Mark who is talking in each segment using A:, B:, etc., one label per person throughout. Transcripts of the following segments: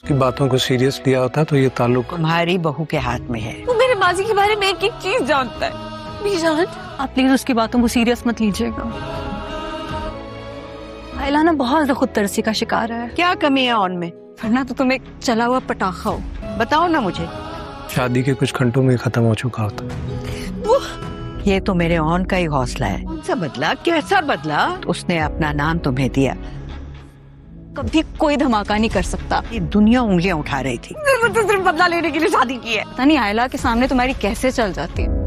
A: की बातों को सीरियस लिया होता तो ये ताल्लुक
B: तुम्हारी बहू के हाथ में है।
C: वो मेरे माजी के बारे में एक एक चीज जानता है। बीजान,
D: आप प्लीज उसकी बातों को सीरियस मत लीजिएगा। आयला ना बहुत ज्यादा खुद तरसी का शिकार है,
B: क्या कमी है ऑन में?
D: वरना तो तुम एक चला हुआ पटाखा हो।
B: बताओ ना मुझे।
A: शादी के कुछ घंटों में खत्म हो चुका होता।
B: ये तो मेरे ऑन का ही हौसला है। कौन सा बदला? कैसा बदला? उसने अपना नाम तुम्हें दिया।
D: कभी कोई धमाका नहीं कर सकता।
B: ये दुनिया उंगलियां उठा रही थी।
C: सिर्फ बदला लेने के लिए शादी की है।
D: पता नहीं आयला के सामने तुम्हारी कैसे चल जाती है।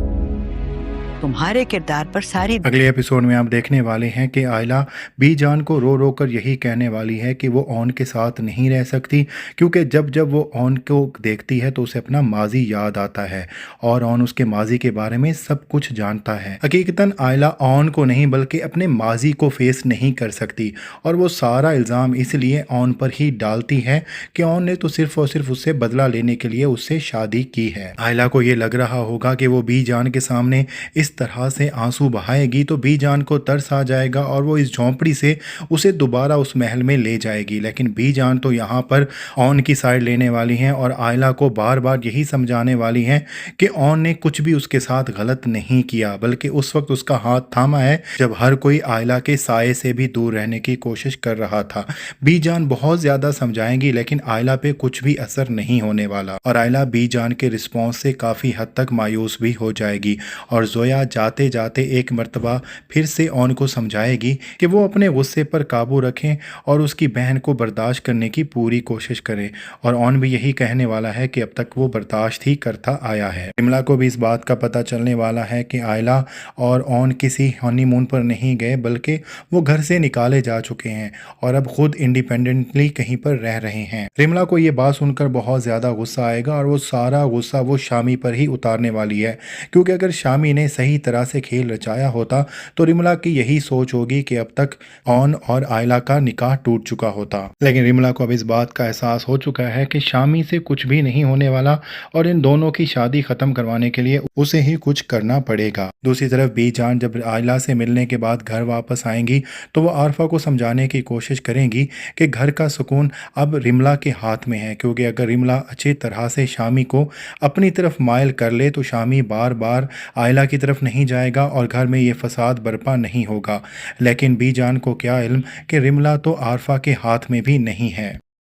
B: तुम्हारे किरदार पर सारी
E: अगले एपिसोड में आप देखने वाले हैं कि आयला बीजान को रो रो कर यही कहने वाली है कि वो ऑन के साथ नहीं रह सकती, क्योंकि जब जब वो ऑन को देखती है तो उसे अपना माजी याद आता है और ऑन उसके माजी के बारे में सब कुछ जानता है। हकीकतन आयला ऑन को नहीं बल्कि अपने माजी को फेस नहीं कर सकती और वो सारा इल्ज़ाम इसलिए ऑन पर ही डालती है कि ऑन ने तो सिर्फ और सिर्फ उससे बदला लेने के लिए उससे शादी की है। आयला को ये लग रहा होगा कि वो बीजान के सामने इस तरह से आंसू बहाएगी तो बीजान को तरस आ जाएगा और वो इस झोंपड़ी से उसे दोबारा उस महल में ले जाएगी। लेकिन बीजान तो यहाँ पर ऑन की साइड लेने वाली हैं और आयला को बार बार यही समझाने वाली हैं कि ऑन ने कुछ भी उसके साथ गलत नहीं किया, बल्कि उस वक्त उसका हाथ थामा है जब हर कोई आयला के साये से भी दूर रहने की कोशिश कर रहा था। बीजान बहुत ज़्यादा समझाएंगी लेकिन आयला पे कुछ भी असर नहीं होने वाला और आयला बीजान के रिस्पॉन्स से काफ़ी हद तक मायूस भी हो जाएगी और जोया जाते जाते एक मर्तबा फिर से ऑन को समझाएगी कि वो अपने गुस्से पर काबू रखें और उसकी बहन को बर्दाश्त करने की पूरी कोशिश करें। और ऑन भी यही कहने वाला है कि अब तक वो बर्दाश्त ही करता आया है। विमला को भी इस बात का पता चलने वाला है कि आयला और ऑन किसी हनीमून पर नहीं गए बल्कि वो घर से निकाले जा चुके हैं और अब खुद इंडिपेंडेंटली कहीं पर रह रहे हैं। विमला को ये बात सुनकर बहुत ज़्यादा गुस्सा आएगा और वो सारा गुस्सा वो शामी पर ही उतारने वाली है, क्योंकि अगर शामी ने सही तरह से खेल रचाया होता तो रिमला की यही सोच होगी कि अब तक ऑन और आयला का निकाह टूट चुका होता। लेकिन रिमला को अब इस बात का एहसास हो चुका है कि शामी से कुछ भी नहीं होने वाला और इन दोनों की शादी खत्म करवाने के लिए उसे ही कुछ करना पड़ेगा। दूसरी तरफ बीजान जब आयला से मिलने के बाद घर वापस आएंगी तो वो आरफा को समझाने की कोशिश करेंगी कि घर का सुकून अब रिमला के हाथ में है, क्योंकि अगर रिमला अच्छी तरह से शामी को अपनी तरफ मायल कर ले तो शामी बार बार आयला की तरफ नहीं जाएगा और घर में ये फसाद बर्पा नहीं होगा। लेकिन बीजान को क्या इल्म कि रिमला तो आरफा के हाथ में भी नहीं है।